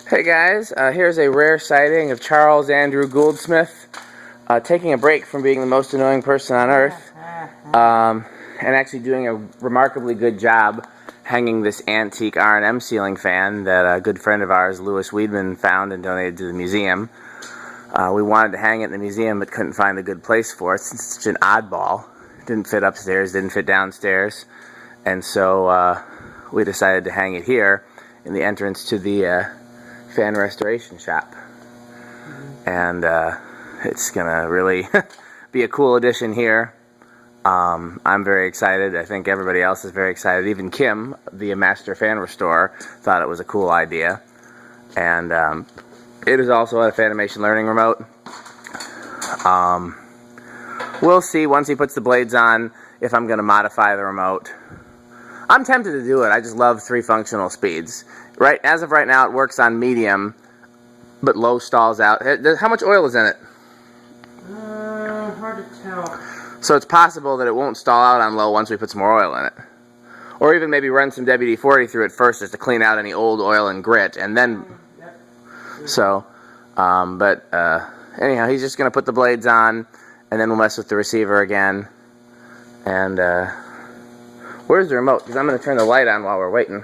Hey guys, here's a rare sighting of Charles Andrew Goldsmith taking a break from being the most annoying person on earth and actually doing a remarkably good job hanging this antique R&M ceiling fan that a good friend of ours, Louis Weedman, found and donated to the museum. We wanted to hang it in the museum but couldn't find a good place for it since it's such an oddball. It didn't fit upstairs, didn't fit downstairs, and so we decided to hang it here in the entrance to the fan restoration shop. And it's gonna really be a cool addition here. I'm very excited. I think everybody else is very excited. Even Kim, the master fan restorer, thought it was a cool idea. And it is also a Fanimation learning remote. We'll see once he puts the blades on if I'm going to modify the remote. I'm tempted to do it. I just love 3 functional speeds. Right, as of right now, it works on medium, but low stalls out. How much oil is in it? Hard to tell. So it's possible that it won't stall out on low once we put some more oil in it. Or even maybe run some WD-40 through it first just to clean out any old oil and grit, and then... Yep. So, anyhow, he's just going to put the blades on, and then we'll mess with the receiver again. And, where's the remote? Because I'm going to turn the light on while we're waiting.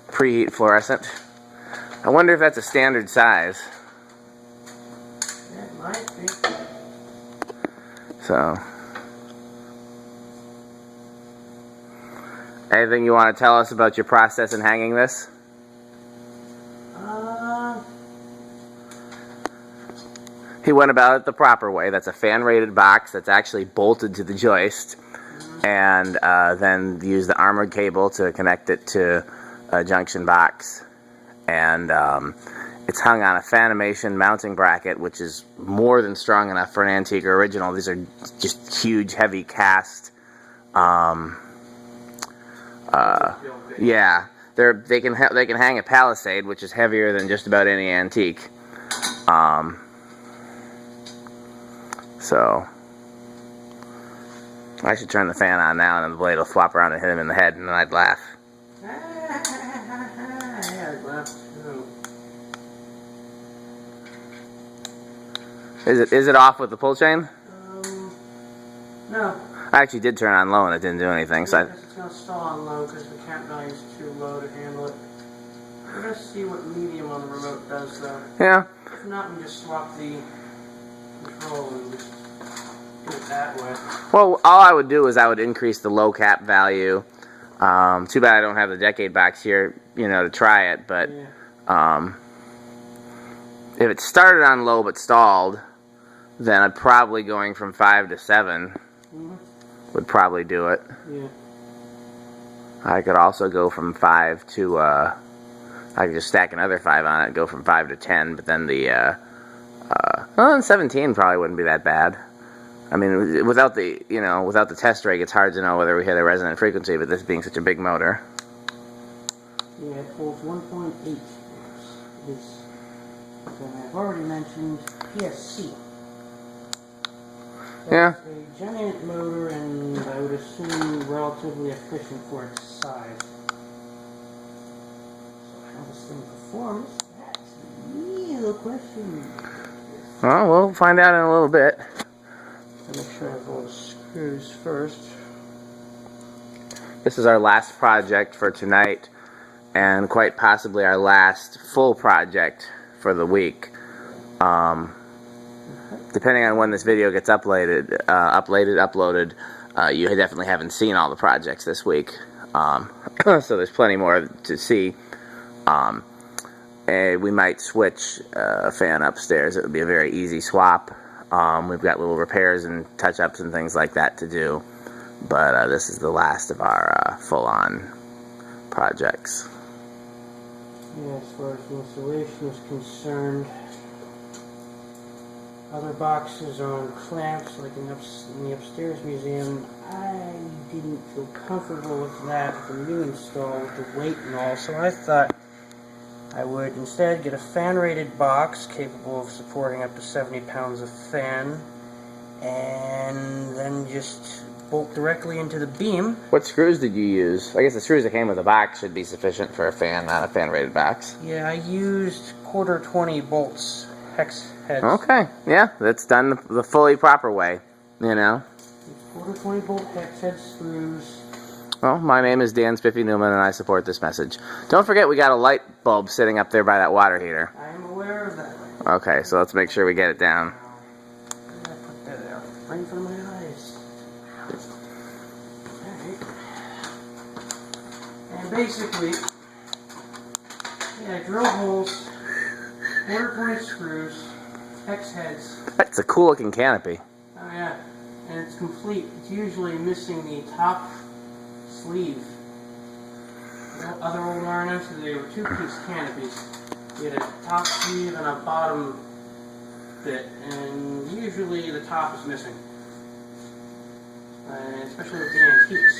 Preheat fluorescent. I wonder if that's a standard size. It might be. So, anything you want to tell us about your process in hanging this? He went about it the proper way. That's a fan-rated box that's actually bolted to the joist, and then use the armored cable to connect it to a junction box, and it's hung on a Fanimation mounting bracket, which is more than strong enough for an antique or original. These are just huge, heavy cast. Yeah, they can hang a Palisade, which is heavier than just about any antique. So I should turn the fan on now, and then the blade will flop around and hit him in the head, and then I'd laugh. Is it off with the pull chain? No. I actually did turn on low and it didn't do anything. So it's going to stall on low because the cap value is too low to handle it. We're going to see what medium on the remote does though. Yeah. If not, we just swap the control and just do it that way. Well, all I would do is I would increase the low cap value. Too bad I don't have the decade box here, to try it. But yeah. If it started on low but stalled, then I'd probably going from 5 to 7 would probably do it. Yeah. I could also go from 5 to I could just stack another 5 on it and go from 5 to 10, but then the 17 probably wouldn't be that bad. I mean, without the test rig, it's hard to know whether we hit a resonant frequency, but this being such a big motor. Yeah, it pulls 1.8. This, I've already mentioned PSC. Yeah. It's a giant motor, and I would assume relatively efficient for its size. So how this thing performs, that's the real question. Well, we'll find out in a little bit. Make sure I have all the screws first. This is our last project for tonight, and quite possibly our last full project for the week. Depending on when this video gets uploaded, you definitely haven't seen all the projects this week. So there's plenty more to see. We might switch a fan upstairs. It would be a very easy swap. We've got little repairs and touch-ups and things like that to do. But this is the last of our full-on projects. Yeah, as far as the installation is concerned, other boxes are on clamps, like in the upstairs museum. I didn't feel comfortable with that, with the new install, with the weight and all, so I thought I would instead get a fan-rated box capable of supporting up to 70 pounds of fan, and then just bolt directly into the beam. What screws did you use? I guess the screws that came with the box should be sufficient for a fan, not a fan-rated box. Yeah, I used quarter 20 bolts, hex heads. Okay, yeah, that's done the fully proper way, you know. Quarter 20 bolt hex head screws. Well, my name is Dan Spiffy Newman, and I support this message. Don't forget we got a light bulb sitting up there by that water heater. I am aware of that. Okay, so let's make sure we get it down. I put that out right in front of my eyes. Alright. And basically, yeah, drill holes, quarter 20 screws, hex heads. That's a cool looking canopy. Oh yeah, and it's complete. It's usually missing the top sleeve. Other old Arnos, they were two-piece canopies. You had a top sleeve and a bottom bit, and usually the top is missing. Especially with the antiques.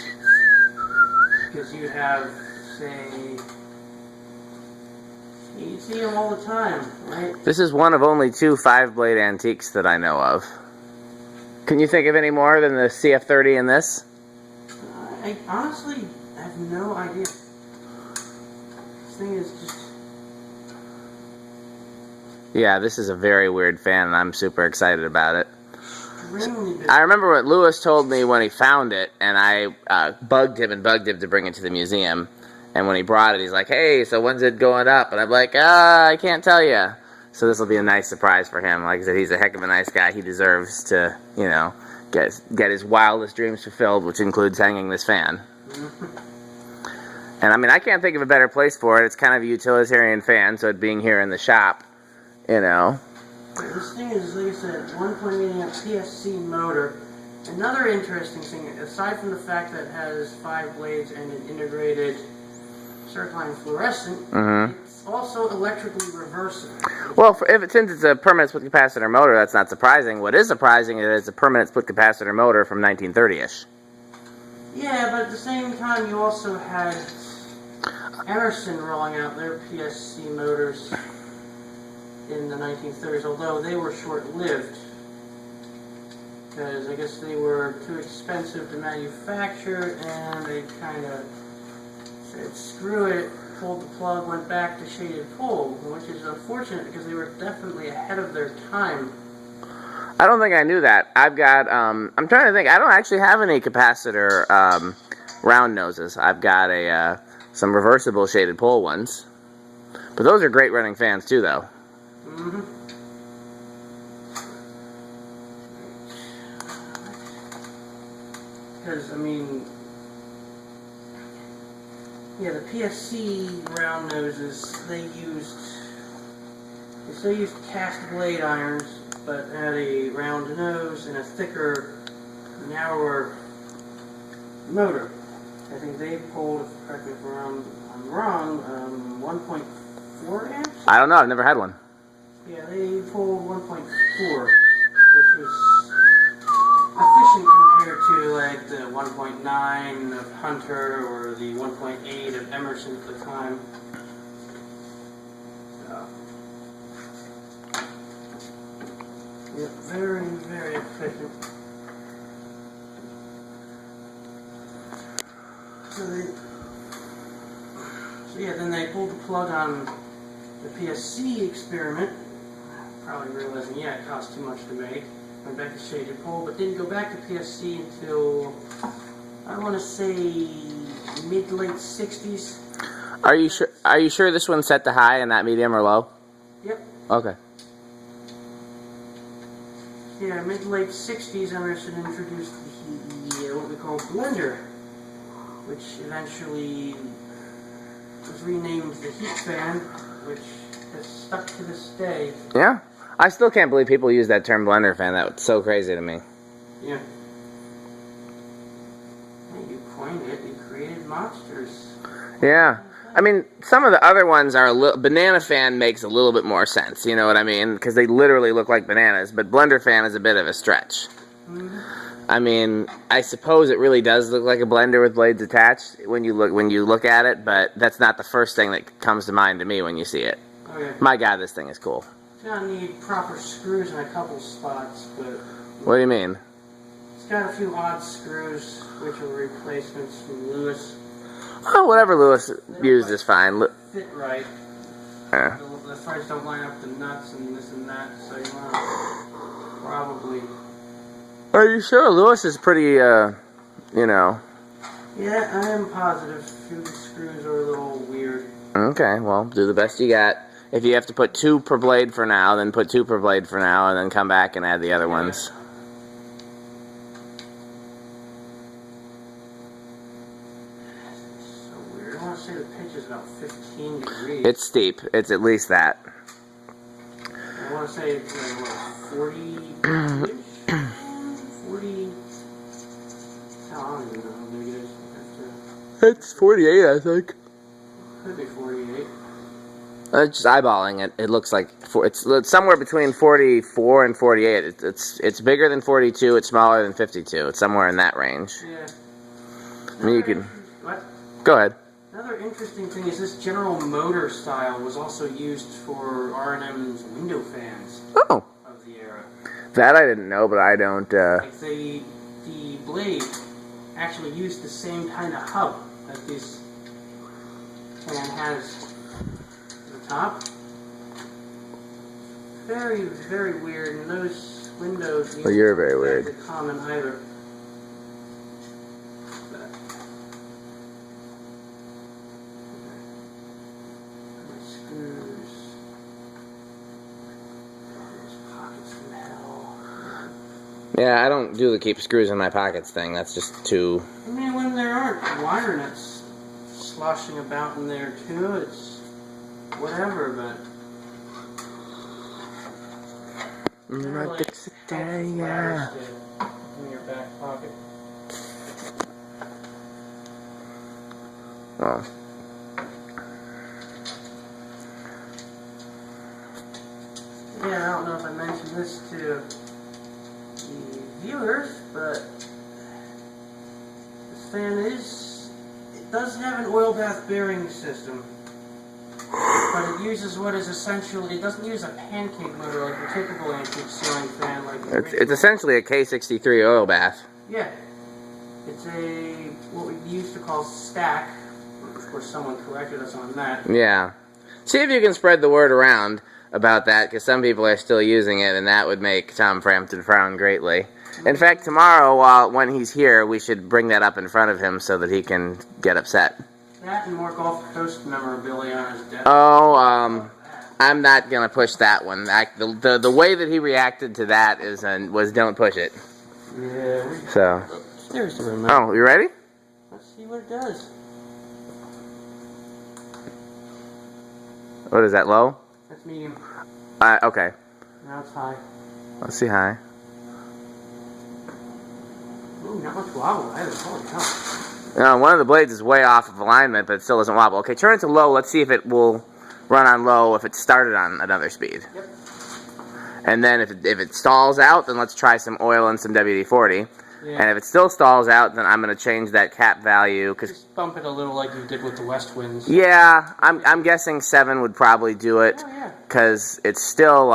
Because you have, say, you see them all the time, right? This is one of only 2 5-blade antiques that I know of. Can you think of any more than the CF30 in this? I honestly have no idea. This thing is just... Yeah, this is a very weird fan, and I'm super excited about it. extremely busy. I remember what Lewis told me when he found it, and I bugged him to bring it to the museum. And when he brought it, he's like, "Hey, so when's it going up?" And I'm like, I can't tell you. So this will be a nice surprise for him. Like I said, he's a heck of a nice guy. He deserves to, you know, get his wildest dreams fulfilled, which includes hanging this fan. And I mean, I can't think of a better place for it. It's kind of a utilitarian fan, so it being here in the shop, you know. This thing is, like I said, 1.8 amp PSC motor. Another interesting thing, aside from the fact that it has 5 blades and an integrated circline fluorescent, it's also electrically reversible. Well, since it's a permanent split capacitor motor, that's not surprising. What is surprising is it's a permanent split capacitor motor from 1930-ish. Yeah, but at the same time, you also had Emerson rolling out their PSC motors in the 1930s, although they were short-lived, because I guess they were too expensive to manufacture, and they kind of said, screw it, pulled the plug, went back to shaded pole, which is unfortunate because they were definitely ahead of their time. I don't think I knew that. I've got, I'm trying to think, I don't actually have any capacitor round noses. I've got some reversible shaded pole ones. But those are great running fans too, though. Because, I mean, yeah, the PSC round noses, they still used cast blade irons, but had a round nose and a thicker, narrower motor. I think they pulled, correct me if I'm wrong, 1.4 amps? I don't know, I've never had one. Yeah, they pulled 1.4, which was efficient compared to like the 1.9 of Hunter or the 1.8 of Emerson at the time. So, yeah, very, very efficient. So yeah, then they pulled the plug on the PSC experiment, probably realizing, yeah, it cost too much to make. Went back to shaded pole, but didn't go back to PSC until, I want to say, mid-late 60s. Are you sure this one's set to high and not medium or low? Yep. Okay. Yeah, mid-late 60s, Emerson introduced the what we call blender, which eventually was renamed the heat fan, which has stuck to this day. Yeah. I still can't believe people use that term blender fan. That's so crazy to me. Yeah. You coined it. You created monsters. Yeah. I mean, some of the other ones are a little... Banana fan makes a little bit more sense, you know what I mean? Because they literally look like bananas. But blender fan is a bit of a stretch. I mean, I suppose it really does look like a blender with blades attached when you look at it, but that's not the first thing that comes to mind to me when you see it. Okay. My God, this thing is cool. It's gonna need proper screws in a couple spots, but... What do you mean? It's got a few odd screws, which are replacements from Lewis. Oh, whatever Lewis used is fine. Fit right. Yeah. The threads don't line up the nuts and this and that, so you want to probably... Are you sure? Lewis is pretty, you know... Yeah, I am positive. A few of the screws are a little weird. Okay, well, do the best you got. If you have to put 2 per blade for now, then put 2 per blade for now, and then come back and add the other ones. So weird. I want to say the pitch is about 15 degrees. It's steep. It's at least that. I want to say it's like, what, 40-ish? 40... I don't even know how big it is. It's 48, I think. Could be 48. Just eyeballing it, it looks like it's somewhere between 44 and 48. It's bigger than 42. It's smaller than 52. It's somewhere in that range. Yeah. I mean, you can. What? Go ahead. Another interesting thing is this General Motor style was also used for R&M's window fans Oh. of the era. That I didn't know, but I don't. Like the blade actually used the same kind of hub that this fan has at the top. Very, very weird, and those windows... Well, you're very weird. ...common either. Screws. Those pockets from hell. Yeah, I don't do the keep screws in my pockets thing. That's just too... I mean, when there aren't wire nuts sloshing about in there too, it's whatever, but... My yeah. In your back pocket. Oh. Yeah, I don't know if I mentioned this to the viewers, but this fan it does have an oil bath bearing system, but it uses what is essentially, it doesn't use a pancake motor like a typical antique ceiling fan. It's essentially a K63 oil bath. Yeah. It's what we used to call stack. Of course, someone corrected us on that. Yeah. See if you can spread the word around about that, because some people are still using it, and that would make Tom Frampton frown greatly. In fact, tomorrow, when he's here, we should bring that up in front of him so that he can get upset. That and more Gulf Coast memorabilia on his desk. Oh, I'm not gonna push that one. The way that he reacted to that was don't push it. Yeah. So. There's the remote. Oh, you ready? Let's see what it does. What is that, low? That's medium. Okay. Now it's high. Let's see high. Ooh, not much wobble either. Holy cow. One of the blades is way off of alignment, but it still doesn't wobble. Okay, turn it to low. Let's see if it will run on low if it started on another speed. Yep. And then if it stalls out, then let's try some oil and some WD-40. Yeah. And if it still stalls out, then I'm going to change that cap value. Just bump it a little like you did with the West Winds. Yeah, I'm guessing 7 would probably do it. Oh, yeah. Because it's still...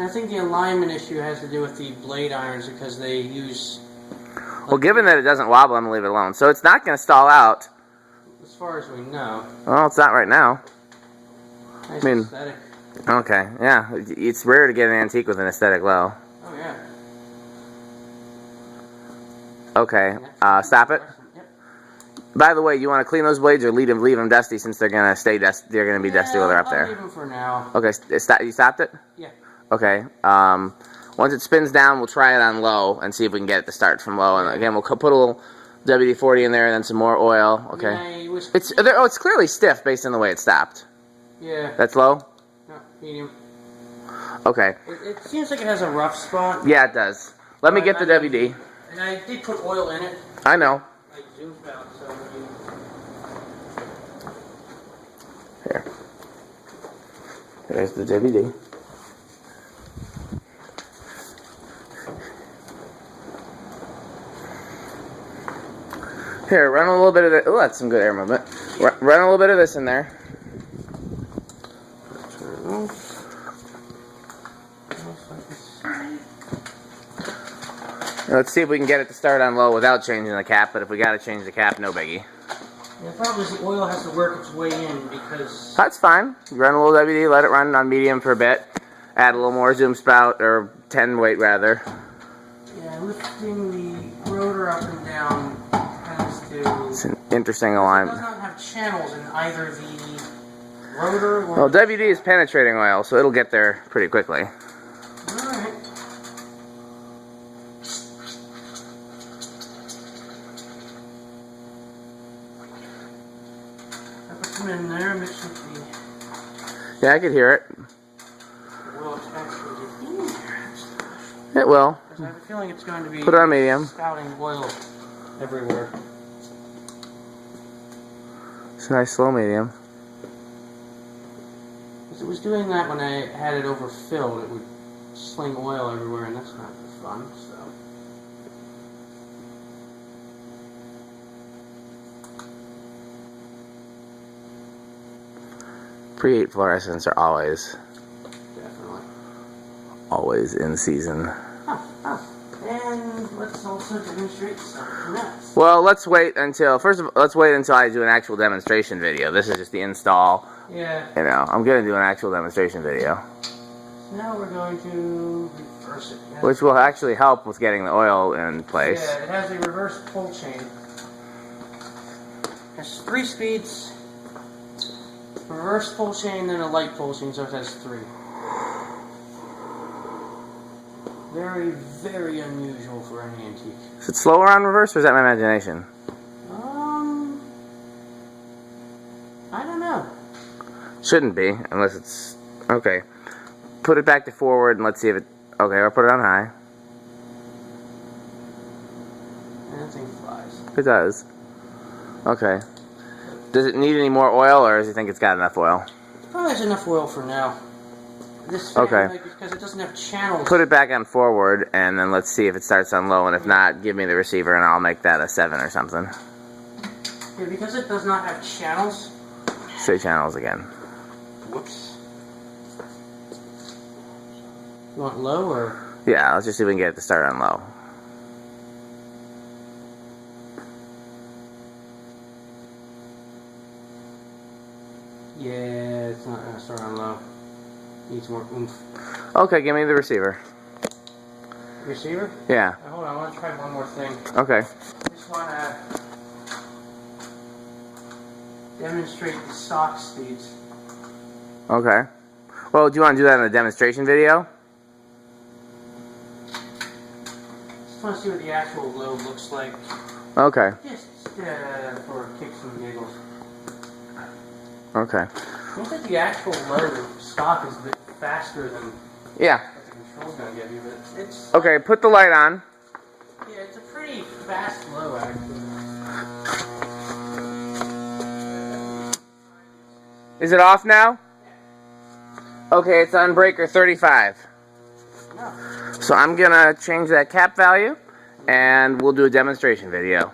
I think the alignment issue has to do with the blade irons because they use... Well, given that it doesn't wobble, I'm going to leave it alone. So it's not going to stall out. As far as we know. Well, it's not right now. Nice I mean, aesthetic. Okay, yeah. It's rare to get an antique with an aesthetic low. Oh, yeah. Okay, stop it. Yep. By the way, you want to clean those blades or leave them dusty since they're going to stay dusty? They're going to be dusty while they're up I'll there. leave them for now. Okay, you stopped it? Yeah. Okay. Once it spins down, we'll try it on low and see if we can get it to start from low. And again, we'll put a little WD-40 in there and then some more oil. Okay. Yeah, It's clearly stiff based on the way it stopped. Yeah. That's low? No, medium. Okay. It seems like it has a rough spot. Yeah, it does. Let me get the WD. And I did put oil in it. I know. Like zoomed out, so... Here. There's the WD. Here, run a little bit of this. Oh, that's some good air movement. Run a little bit of this in there. Let's see if we can get it to start on low without changing the cap, but if we gotta change the cap, no biggie. The problem is the oil has to work its way in because... That's fine. You run a little WD, let it run on medium for a bit. Add a little more zoom spout, or 10 weight rather. Yeah, lifting the rotor up and down tends to... It's an interesting alignment. It does not have channels in either the rotor or... Well, WD is penetrating oil, so it'll get there pretty quickly. Alright. I put some in there, mix with the... Yeah, I could hear it. Will it actually get in there? It will. I have a feeling it's going to be... Put it on medium. Spouting oil everywhere. It's a nice slow medium. It was doing that when I had it overfilled. It would sling oil everywhere, and that's not fun, so... Preheat fluorescents are always in season. And let's also demonstrate something else. Well, let's wait until I do an actual demonstration video. This is just the install. Yeah. You know, I'm gonna do an actual demonstration video. Now we're going to reverse it. Which will actually help with getting the oil in place. Yeah, it has a reverse pull chain. It has 3 speeds. Reverse pull chain, then a light pull chain, so it has 3. Very, very unusual for an antique. Is it slower on reverse, or is that my imagination? I don't know. Shouldn't be, unless it's... Okay. Put it back to forward, and let's see if it... Okay, I'll put it on high. And that thing flies. It does. Okay. Does it need any more oil, or does it think it's got enough oil? It probably has enough oil for now. This fan, okay. Because it doesn't have channels. Put it back on forward, and then let's see if it starts on low, and if not, give me the receiver, and I'll make that a 7 or something. Yeah, because it does not have channels. Say channels again. Whoops. You want low, or? Yeah, let's just see if we can get it to start on low. Yeah, it's not going to start on low. Needs more oomph. Okay, give me the receiver. Receiver? Yeah. Hold on, I want to try one more thing. Okay. I just want to demonstrate the stock speeds. Okay. Well, do you want to do that in a demonstration video? Just want to see what the actual load looks like. Okay. Just for kicks and giggles. Okay. I think that the actual load of stock is a bit faster than yeah. what the control's going to give you, but it's... Okay, put the light on. Yeah, it's a pretty fast low, actually. Is it off now? Okay, it's on breaker 35. No. So I'm going to change that cap value, and we'll do a demonstration video.